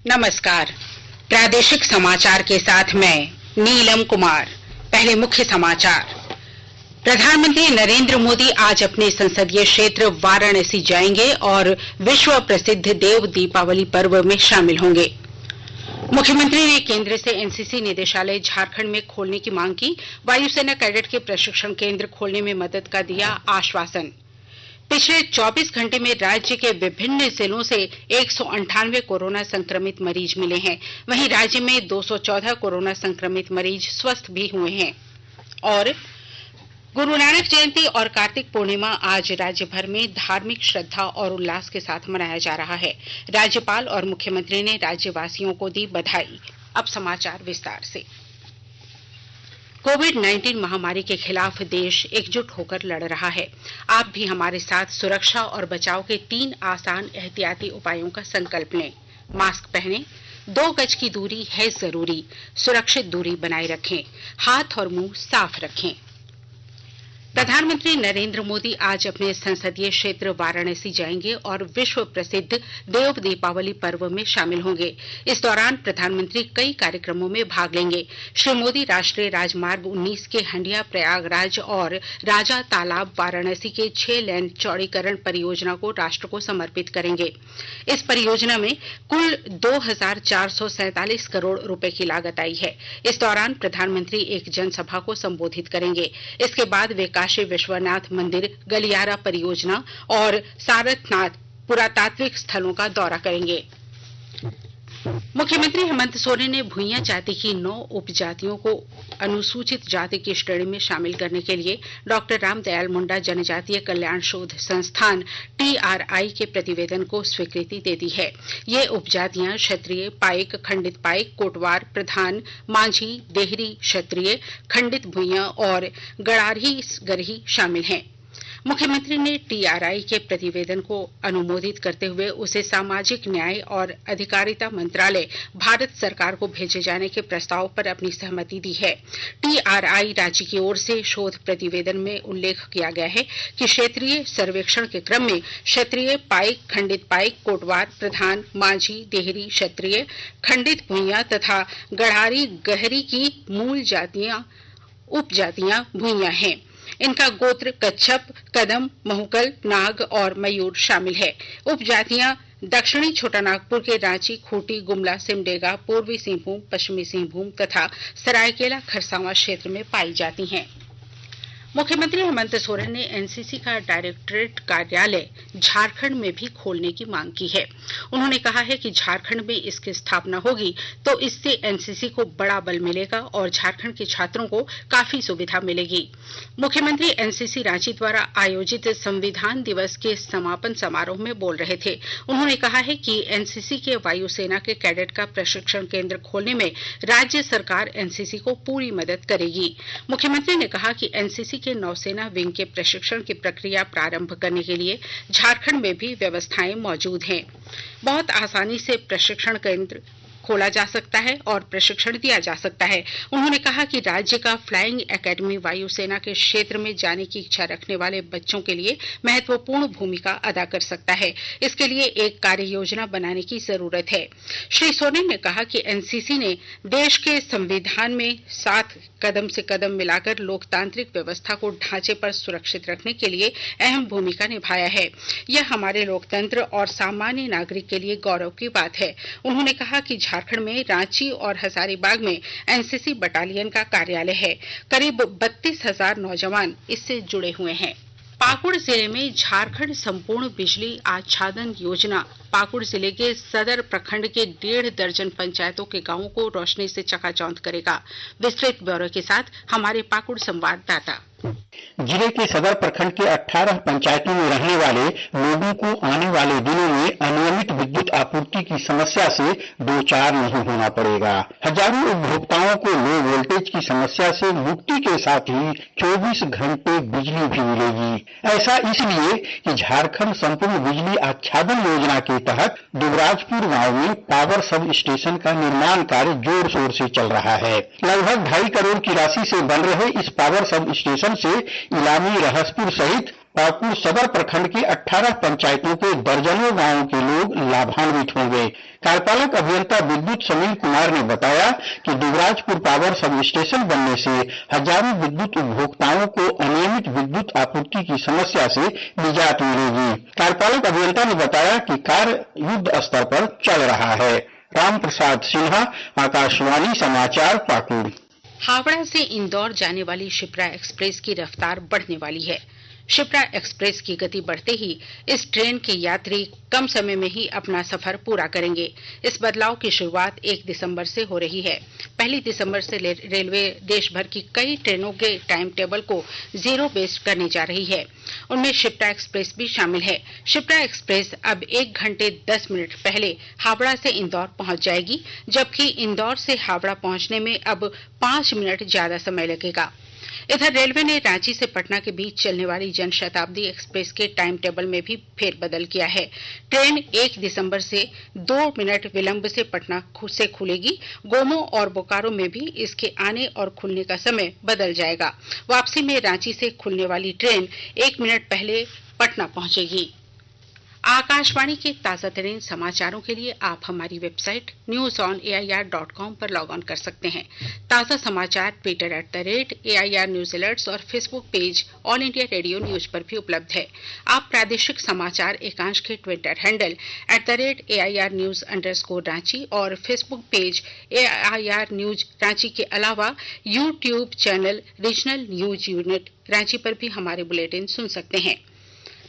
नमस्कार। प्रादेशिक समाचार के साथ मैं नीलम कुमार। पहले मुख्य समाचार। प्रधानमंत्री नरेंद्र मोदी आज अपने संसदीय क्षेत्र वाराणसी जाएंगे और विश्व प्रसिद्ध देव दीपावली पर्व में शामिल होंगे। मुख्यमंत्री ने केंद्र से एनसीसी निदेशालय झारखंड में खोलने की मांग की। वायुसेना कैडेट के प्रशिक्षण केंद्र खोलने में मदद का दिया आश्वासन। पिछले 24 घंटे में राज्य के विभिन्न जिलों से 198 कोरोना संक्रमित मरीज मिले हैं। वहीं राज्य में 214 कोरोना संक्रमित मरीज स्वस्थ भी हुए हैं। और गुरु नानक जयंती और कार्तिक पूर्णिमा आज राज्य भर में धार्मिक श्रद्धा और उल्लास के साथ मनाया जा रहा है। राज्यपाल और मुख्यमंत्री ने राज्यवासियों को दी बधाई। अब समाचार विस्तार से। कोविड-19 महामारी के खिलाफ देश एकजुट होकर लड़ रहा है। आप भी हमारे साथ सुरक्षा और बचाव के 3 आसान एहतियाती उपायों का संकल्प लें। मास्क पहनें, 2 गज की दूरी है जरूरी, सुरक्षित दूरी बनाए रखें, हाथ और मुंह साफ रखें। प्रधानमंत्री नरेंद्र मोदी आज अपने संसदीय क्षेत्र वाराणसी जाएंगे और विश्व प्रसिद्ध देव दीपावली पर्व में शामिल होंगे। इस दौरान प्रधानमंत्री कई कार्यक्रमों में भाग लेंगे। श्री मोदी राष्ट्रीय राजमार्ग 19 के हंडिया प्रयागराज और राजा तालाब वाराणसी के 6 लेन चौड़ीकरण परियोजना को राष्ट्र को समर्पित करेंगे। इस परियोजना में कुल 2,447 करोड़ रुपए की लागत आई है। इस दौरान प्रधानमंत्री एक जनसभा को संबोधित करेंगे। इसके बाद वे काशी विश्वनाथ मंदिर, गलियारा परियोजना और सारनाथ पुरातात्विक स्थलों का दौरा करेंगे। मुख्यमंत्री हेमंत सोरेन ने भुइयां जाति की 9 उपजातियों को अनुसूचित जाति की श्रेणी में शामिल करने के लिए डॉक्टर रामदयाल मुंडा जनजातीय कल्याण शोध संस्थान TRI के प्रतिवेदन को स्वीकृति दे दी है। ये उपजातियां क्षत्रिय, पाइक, खंडित पाइक, कोटवार, प्रधान, मांझी, देहरी क्षत्रिय, खंडित भुइयां और गड़ाही गरही शामिल हैं। मुख्यमंत्री ने TRI के प्रतिवेदन को अनुमोदित करते हुए उसे सामाजिक न्याय और अधिकारिता मंत्रालय भारत सरकार को भेजे जाने के प्रस्ताव पर अपनी सहमति दी है। TRI राज्य की ओर से शोध प्रतिवेदन में उल्लेख किया गया है कि क्षेत्रीय सर्वेक्षण के क्रम में क्षत्रिय, पाइक, खंडित पाइक, कोटवार, प्रधान, मांझी, देहरी क्षत्रिय, खंडित भुइयां तथा गड़ाही गहरी की मूल जातियां उपजातियां भुइयां हैं। इनका गोत्र कच्छप, कदम, महुकल, नाग और मयूर शामिल है। उपजातियां दक्षिणी छोटानागपुर के रांची, खूंटी, गुमला, सिमडेगा, पूर्वी सिंहभूम, पश्चिमी सिंहभूम तथा सरायकेला खरसावां क्षेत्र में पाई जाती हैं। मुख्यमंत्री हेमंत सोरेन ने एनसीसी का डायरेक्टरेट कार्यालय झारखंड में भी खोलने की मांग की है। उन्होंने कहा है कि झारखंड में इसकी स्थापना होगी तो इससे एनसीसी को बड़ा बल मिलेगा और झारखंड के छात्रों को काफी सुविधा मिलेगी। मुख्यमंत्री एनसीसी रांची द्वारा आयोजित संविधान दिवस के समापन समारोह में बोल रहे थे। उन्होंने कहा है कि एनसीसी के वायुसेना के कैडेट का प्रशिक्षण केंद्र खोलने में राज्य सरकार एनसीसी को पूरी मदद करेगी। मुख्यमंत्री ने कहा कि एनसीसी के नौसेना विंग के प्रशिक्षण की प्रक्रिया प्रारंभ करने के लिए झारखंड में भी व्यवस्थाएं मौजूद हैं। बहुत आसानी से प्रशिक्षण केंद्र खोला जा सकता है और प्रशिक्षण दिया जा सकता है। उन्होंने कहा कि राज्य का फ्लाइंग एकेडमी वायुसेना के क्षेत्र में जाने की इच्छा रखने वाले बच्चों के लिए महत्वपूर्ण भूमिका अदा कर सकता है। इसके लिए एक कार्य योजना बनाने की जरूरत है। श्री सोरेन ने कहा कि एनसीसी ने देश के संविधान में साथ कदम से कदम मिलाकर लोकतांत्रिक व्यवस्था को ढांचे पर सुरक्षित रखने के लिए अहम भूमिका निभाया है। यह हमारे लोकतंत्र और सामान्य नागरिक के लिए गौरव की बात है। उन्होंने कहा कि झारखंड में रांची और हजारीबाग में एनसीसी बटालियन का कार्यालय है। करीब 32,000 नौजवान इससे जुड़े हुए हैं। पाकुड़ जिले में झारखंड संपूर्ण बिजली आच्छादन योजना पाकुड़ जिले के सदर प्रखंड के 1.5 दर्जन पंचायतों के गांवों को रोशनी से चकाचौंध करेगा। विस्तृत ब्यौरे के साथ हमारे पाकुड़ संवाददाता। जिले के सदर प्रखंड के 18 पंचायतों में रहने वाले लोगों को आने वाले दिनों में अनियमित विद्युत आपूर्ति की समस्या से दो चार नहीं होना पड़ेगा। हजारों उपभोक्ताओं को लो वोल्टेज की समस्या से मुक्ति के साथ ही 24 घंटे बिजली भी मिलेगी। ऐसा इसलिए कि झारखंड संपूर्ण बिजली आच्छादन योजना के तहत दुबराजपुर गांव में पावर सब स्टेशन का निर्माण कार्य जोर शोर से चल रहा है। लगभग 2.5 करोड़ की राशि से बन रहे इस पावर सब स्टेशन से इलामी, रहसपुर सहित पाकुड़ सदर प्रखंड की 18 पंचायतों के दर्जनों गांवों के लोग लाभान्वित होंगे। कार्यपालक अभियंता विद्युत समीर कुमार ने बताया कि दुबराजपुर पावर सब स्टेशन बनने से हजारों विद्युत उपभोक्ताओं को अनियमित विद्युत आपूर्ति की समस्या से निजात मिलेगी। कार्यपालक अभियंता ने बताया कि कार्य युद्ध स्तर पर चल रहा है। राम प्रसाद सिन्हा, आकाशवाणी समाचार, पाकुड़। हावड़ा से इंदौर जाने वाली शिप्रा एक्सप्रेस की रफ्तार बढ़ने वाली है। शिप्रा एक्सप्रेस की गति बढ़ते ही इस ट्रेन के यात्री कम समय में ही अपना सफर पूरा करेंगे। इस बदलाव की शुरुआत 1 दिसंबर से हो रही है। 1 दिसंबर से रेलवे देश भर की कई ट्रेनों के टाइम टेबल को जीरो बेस्ड करने जा रही है। उनमें शिप्रा एक्सप्रेस भी शामिल है। शिप्रा एक्सप्रेस अब 1 घंटे 10 मिनट पहले हावड़ा से इंदौर पहुंच जाएगी, जबकि इंदौर से हावड़ा पहुंचने में अब 5 मिनट ज्यादा समय लगेगा। इधर रेलवे ने रांची से पटना के बीच चलने वाली जनशताब्दी एक्सप्रेस के टाइम टेबल में भी फेरबदल किया है। ट्रेन 1 दिसंबर से 2 मिनट विलंब से पटना से खुलेगी। गोमो और बोकारो में भी इसके आने और खुलने का समय बदल जाएगा। वापसी में रांची से खुलने वाली ट्रेन 1 मिनट पहले पटना पहुंचेगी। आकाशवाणी के ताजा तरीन समाचारों के लिए आप हमारी वेबसाइट newsonair.com पर लॉग ऑन कर सकते हैं। ताजा समाचार ट्विटर @AIR न्यूज अलर्ट्स और Facebook page all India radio news पर भी उपलब्ध है। आप प्रादेशिक समाचार एकांश के ट्विटर हैंडल @AIR न्यूज _ और Facebook page AIR news Ranchi के अलावा YouTube channel regional news unit Ranchi पर भी हमारे बुलेटिन सुन सकते हैं।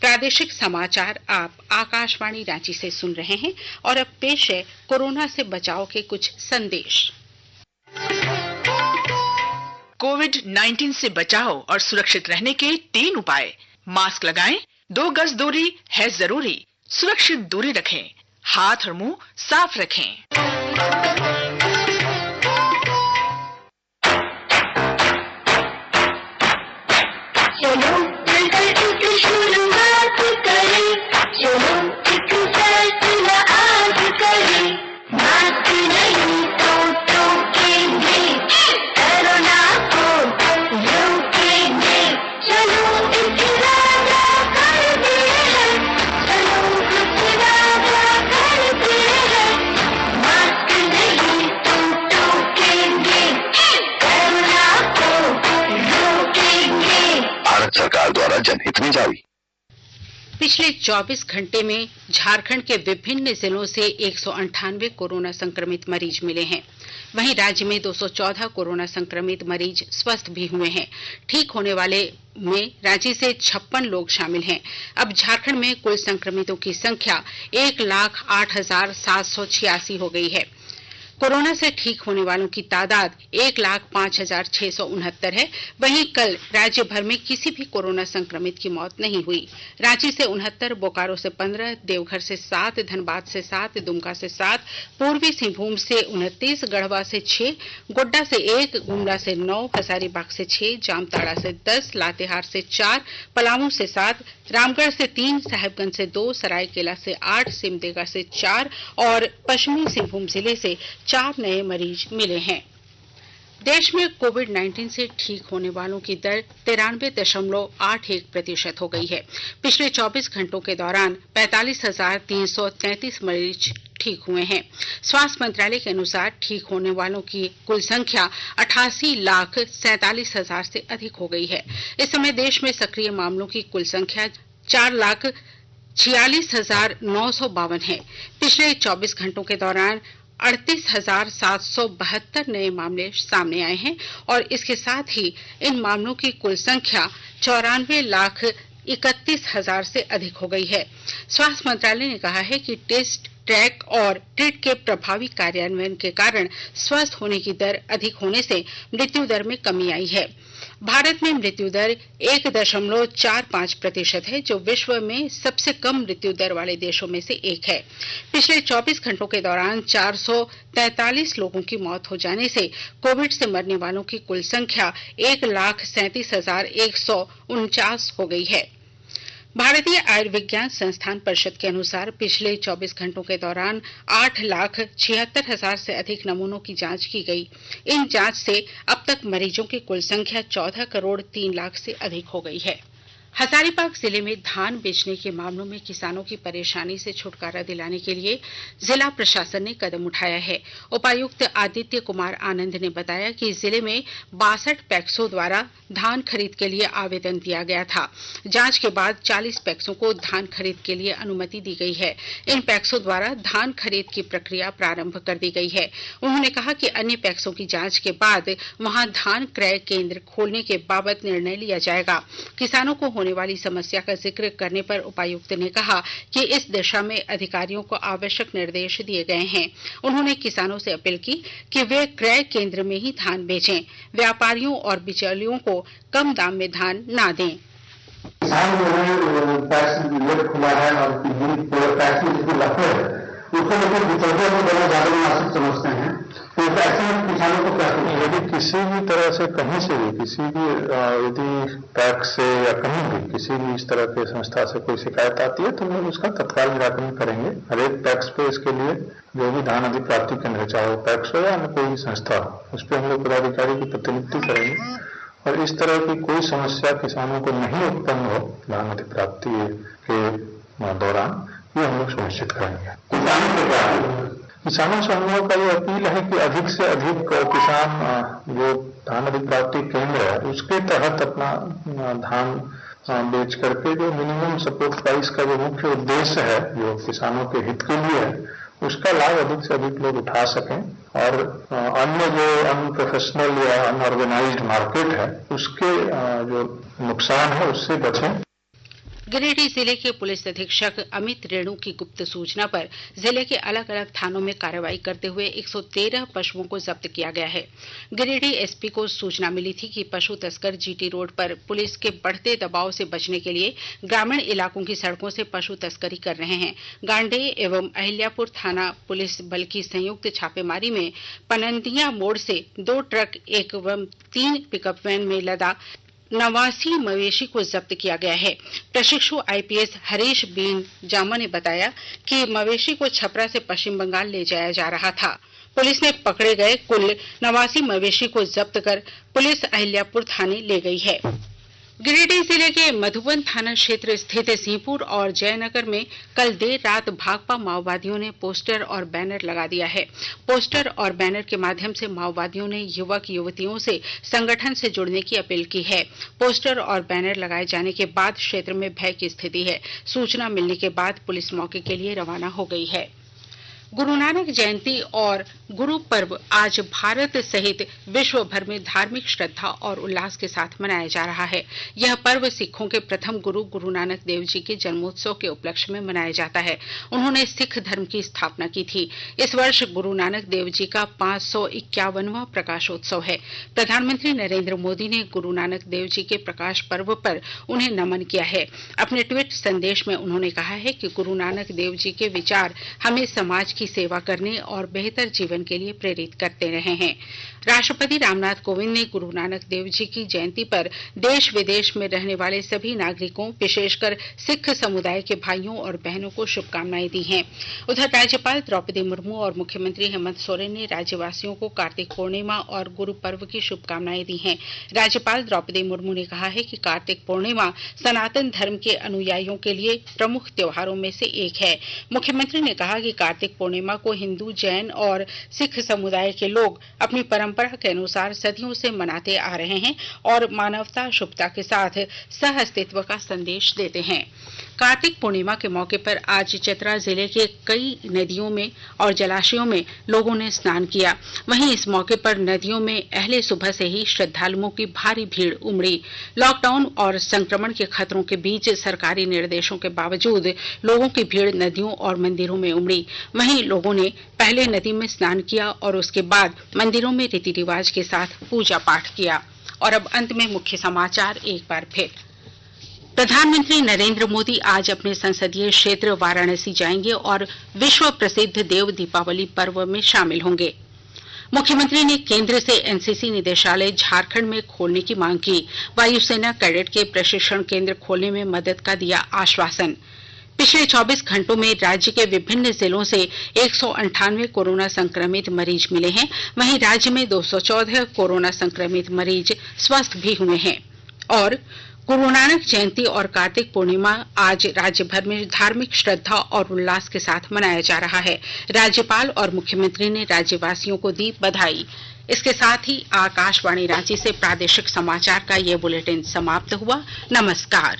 प्रादेशिक समाचार आप आकाशवाणी रांची से सुन रहे हैं और अब पेश है कोरोना से बचाव के कुछ संदेश। कोविड-19 से बचाव और सुरक्षित रहने के 3 उपाय। मास्क लगाएं, 2 गज दूरी है जरूरी, सुरक्षित दूरी रखें, हाथ और मुंह साफ रखें। सरकार द्वारा जनहित में जारी। पिछले 24 घंटे में झारखंड के विभिन्न जिलों से 198 कोरोना संक्रमित मरीज मिले हैं। वहीं राज्य में 214 कोरोना संक्रमित मरीज स्वस्थ भी हुए हैं। ठीक होने वाले में रांची से 56 लोग शामिल हैं। अब झारखंड में कुल संक्रमितों की संख्या 1,08,786 हो गई है। कोरोना से ठीक होने वालों की तादाद 1,05,669 है। वहीं कल राज्य भर में किसी भी कोरोना संक्रमित की मौत नहीं हुई। रांची से 69, बोकारो से 15, देवघर से 7, धनबाद से 7, दुमका से 7, पूर्वी सिंहभूम से 29, गढ़वा से 6, गोड्डा से 1, गुमला से 9, हजारीबाग से 6, जामताड़ा से 10, लातेहार से 4, पलामू से 7, रामगढ़ से 3, साहेबगंज से 2, सरायकेला से 8, सिमडेगा से 4 और पश्चिमी सिंहभूम जिले से 4 नए मरीज मिले हैं। देश में कोविड-19 से ठीक होने वालों की दर 93.81% हो गई है। पिछले 24 घंटों के दौरान 45,333 मरीज ठीक हुए हैं। स्वास्थ्य मंत्रालय के अनुसार ठीक होने वालों की कुल संख्या 88,47,000 से अधिक हो गई है। इस समय देश में सक्रिय मामलों की कुल संख्या 4,46,952 है। पिछले 24 घंटों के दौरान 38,772 नए मामले सामने आए हैं और इसके साथ ही इन मामलों की कुल संख्या 94,31,000 से अधिक हो गई है। स्वास्थ्य मंत्रालय ने कहा है कि टेस्ट, ट्रैक और ट्रीट के प्रभावी कार्यान्वयन के कारण स्वस्थ होने की दर अधिक होने से मृत्यु दर में कमी आई है। भारत में मृत्यु दर 1.45% है, जो विश्व में सबसे कम मृत्यु दर वाले देशों में से एक है। पिछले 24 घंटों के दौरान 443 लोगों की मौत हो जाने से कोविड से मरने वालों की कुल संख्या 1,37,149 हो गई है। भारतीय आयुर्विज्ञान संस्थान परिषद के अनुसार पिछले 24 घंटों के दौरान 8,76,000 से अधिक नमूनों की जांच की गई। इन जांच से अब तक मरीजों की कुल संख्या 14 करोड़ 3 लाख से अधिक हो गई है। हजारीबाग जिले में धान बेचने के मामलों में किसानों की परेशानी से छुटकारा दिलाने के लिए जिला प्रशासन ने कदम उठाया है। उपायुक्त आदित्य कुमार आनंद ने बताया कि जिले में 62 पैक्सों द्वारा धान खरीद के लिए आवेदन दिया गया था। जांच के बाद 40 पैक्सों को धान खरीद के लिए अनुमति दी गई है। इन पैक्सों द्वारा धान खरीद की प्रक्रिया प्रारंभ कर दी गई है। उन्होंने कहा कि अन्य पैक्सों की जांच के बाद वहां धान क्रय केंद्र खोलने के बाबत निर्णय लिया जाएगा। किसानों को होने वाली समस्या का जिक्र करने पर उपायुक्त ने कहा कि इस दिशा में अधिकारियों को आवश्यक निर्देश दिए गए हैं। उन्होंने किसानों से अपील की कि वे क्रय केंद्र में ही धान बेचें, व्यापारियों और बिचौलियों को कम दाम में धान न दें। किसान जो है पैक्स खुला है और पैक्स में जितने लफड़े है उसको लेकर बिचौलियों को बड़ा ज्यादा मुनासिब समझते हैं। तो ऐसे में किसानों को क्या करना है? यदि किसी भी तरह से कहीं से भी किसी भी यदि पैक्स से या कहीं भी किसी भी इस तरह के संस्था से कोई शिकायत आती है तो हम उसका तत्काल निराकरण करेंगे। हर एक पैक्स पे इसके लिए जो भी धान अधिप्राप्ति केंद्र चाहे वो पैक्स हो या अन्य कोई भी संस्था हो उस पर हम लोग पदाधिकारी की प्रतिनियुक्ति करेंगे और इस तरह की कोई समस्या किसानों को नहीं उत्पन्न हो धान अधिप्राप्ति के दौरान ये हम लोग सुनिश्चित करेंगे। किसानों से हम लोगों का ये अपील है कि अधिक से अधिक किसान जो धान अधिप्राप्ति केंद्र है उसके तहत अपना धान बेच करके जो मिनिमम सपोर्ट प्राइस का जो मुख्य उद्देश्य है जो किसानों के हित के लिए है उसका लाभ अधिक से अधिक लोग उठा सकें और अन्य जो अनप्रोफेशनल या अनऑर्गेनाइज्ड मार्केट है उसके जो नुकसान है उससे बचें। गिरिडीह जिले के पुलिस अधीक्षक अमित रेणु की गुप्त सूचना पर जिले के अलग अलग थानों में कार्रवाई करते हुए 113 पशुओं को जब्त किया गया है। गिरिडीह एसपी को सूचना मिली थी कि पशु तस्कर जीटी रोड पर पुलिस के बढ़ते दबाव से बचने के लिए ग्रामीण इलाकों की सड़कों से पशु तस्करी कर रहे हैं। गांडेय एवं अहिल्यापुर थाना पुलिस बल की संयुक्त छापेमारी में पनंदिया मोड़ से 2 ट्रक एवं 3 पिकअप वैन में लदा 89 मवेशी को जब्त किया गया है। प्रशिक्षु आईपीएस हरीश बीन जामा ने बताया कि मवेशी को छपरा से पश्चिम बंगाल ले जाया जा रहा था। पुलिस ने पकड़े गए कुल 89 मवेशी को जब्त कर पुलिस अहिल्यापुर थाने ले गई है। गिरिडीह जिले के मधुबन थाना क्षेत्र स्थित सिंहपुर और जयनगर में कल देर रात भाकपा माओवादियों ने पोस्टर और बैनर लगा दिया है। पोस्टर और बैनर के माध्यम से माओवादियों ने युवक युवतियों से संगठन से जुड़ने की अपील की है। पोस्टर और बैनर लगाए जाने के बाद क्षेत्र में भय की स्थिति है। सूचना मिलने के बाद पुलिस मौके के लिए रवाना हो गई है। गुरु नानक जयंती और गुरु पर्व आज भारत सहित विश्व भर में धार्मिक श्रद्धा और उल्लास के साथ मनाया जा रहा है। यह पर्व सिखों के प्रथम गुरु गुरु नानक देव जी के जन्मोत्सव के उपलक्ष्य में मनाया जाता है। उन्होंने सिख धर्म की स्थापना की थी। इस वर्ष गुरु नानक देव जी का 551वां प्रकाशोत्सव है। प्रधानमंत्री नरेंद्र मोदी ने गुरु नानक देव जी के प्रकाश पर्व पर उन्हें नमन किया है। अपने ट्वीट संदेश में उन्होंने कहा है कि गुरु नानक देव जी के विचार हमें समाज की सेवा करने और बेहतर जीवन के लिए प्रेरित करते रहे हैं। राष्ट्रपति रामनाथ कोविंद ने गुरु नानक देव जी की जयंती पर देश विदेश में रहने वाले सभी नागरिकों, विशेषकर सिख समुदाय के भाइयों और बहनों को शुभकामनाएं दी हैं। उधर राज्यपाल द्रौपदी मुर्मू और मुख्यमंत्री हेमंत सोरेन ने राज्यवासियों को कार्तिक पूर्णिमा और गुरु पर्व की शुभकामनाएं दी हैं। राज्यपाल द्रौपदी मुर्मू ने कहा है कि कार्तिक पूर्णिमा सनातन धर्म के अनुयायियों के लिए प्रमुख त्योहारों में से एक है। मुख्यमंत्री ने कहा कि कार्तिक पूर्णिमा को हिंदू, जैन और सिख समुदाय के लोग अपनी परंपरा के अनुसार सदियों से मनाते आ रहे हैं और मानवता, शुभता के साथ सह अस्तित्व का संदेश देते हैं। कार्तिक पूर्णिमा के मौके पर आज चतरा जिले के कई नदियों में और जलाशयों में लोगों ने स्नान किया। वहीं इस मौके पर नदियों में अहले सुबह से ही श्रद्धालुओं की भारी भीड़ उमड़ी। लॉकडाउन और संक्रमण के खतरों के बीच सरकारी निर्देशों के बावजूद लोगों की भीड़ नदियों और मंदिरों में उमड़ी। वहीं लोगों ने पहले नदी में स्नान किया और उसके बाद मंदिरों में रीति रिवाज के साथ पूजा पाठ किया। और अब अंत में मुख्य समाचार एक बार फिर। प्रधानमंत्री नरेंद्र मोदी आज अपने संसदीय क्षेत्र वाराणसी जाएंगे और विश्व प्रसिद्ध देव दीपावली पर्व में शामिल होंगे। मुख्यमंत्री ने केंद्र से एनसीसी निदेशालय झारखंड में खोलने की मांग की। वायुसेना कैडेट के प्रशिक्षण केंद्र खोलने में मदद का दिया आश्वासन। पिछले 24 घंटों में राज्य के विभिन्न जिलों से 198 कोरोना संक्रमित मरीज मिले हैं। वहीं राज्य में 214 कोरोना संक्रमित मरीज स्वस्थ भी हुए हैं। और गुरु नानक जयंती और कार्तिक पूर्णिमा आज राज्य भर में धार्मिक श्रद्धा और उल्लास के साथ मनाया जा रहा है। राज्यपाल और मुख्यमंत्री ने राज्यवासियों को दी बधाई। इसके साथ ही आकाशवाणी रांची से प्रादेशिक समाचार का ये बुलेटिन समाप्त हुआ। नमस्कार।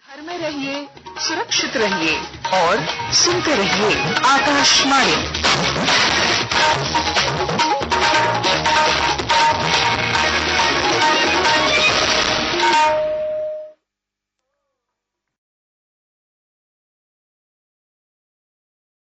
घर में रहिए, सुरक्षित रहिए और सुनते रहिए आकाशवाणी।